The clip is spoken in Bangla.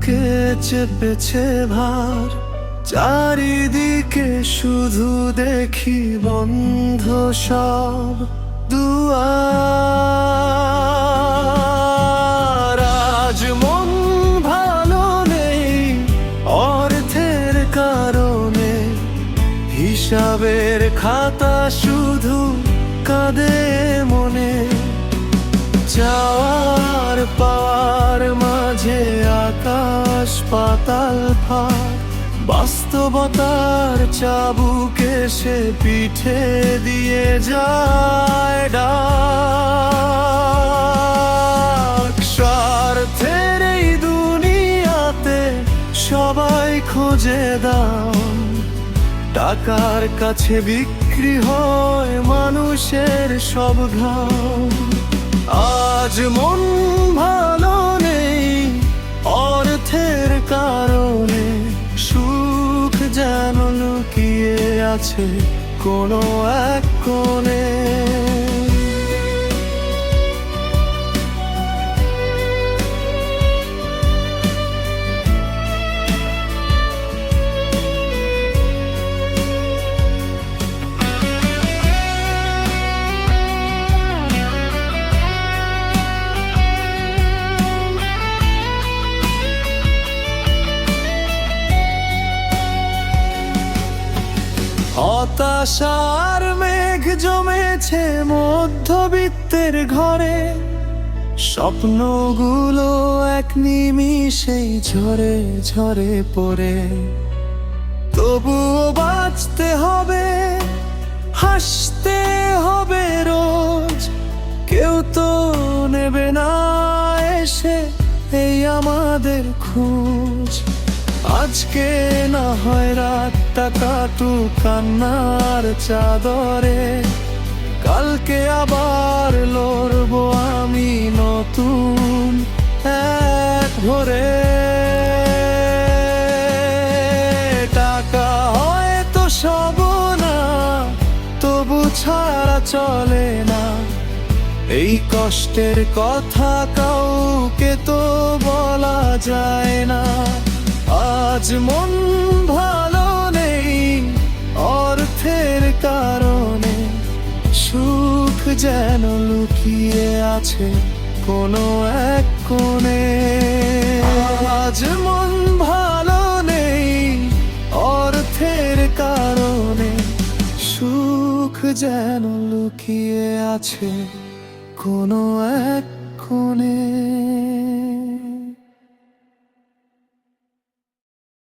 বুকে চেপেছে ভার, চারিদিকে শুধু দেখি বন্ধ সব দুয়ার। আজ মন ভালো নেই অর্থের কারণে, হিসাবের খাতা শুধু কাঁদে মনে। চাওয়ার পাওয়ার মাঝে আকাশ পাতাল ফাঁক, বাস্তবতার চাবুকে সে পিঠে দিয়ে যায় ডাক। স্বার্থের এই দুনিয়াতে সবাই খোঁজে দাম, টাকার কাছে বিক্রি হয় মানুষের সব ঘাম। আজ মন ভালো নেই অর্থের কারণে, সুখ যেন লুকিয়ে আছে কোনো এক কোণে। হতাশার মেঘ জমেছে মধ্যবিত্তের ঘরে, স্বপ্নগুলো এক নিমিষেই ঝরে ঝরে পড়ে। তবুও বাঁচতে হবে, হাসতে হবে রোজ, কেউ তো নেবে না এসে এই আমাদের খোঁজ। আজকে না হয় রাতটা কাটুক কান্নার চাদরে, কালকে আবার লড়বো আমি নতুন এক ভোরে। টাকা হয়তো সব না, তবু ছাড়া চলে না, এই কষ্টের কথা কাউকে তো বলা যায় না। আজ মন ভালো নেই অর্থের কারণে, সুখ যেন লুকিয়ে আছে কোনো এক কোণে। আজ মন ভালো নেই অর্থের কারণে, সুখ যেন লুকিয়ে আছে কোনো এক কোণে।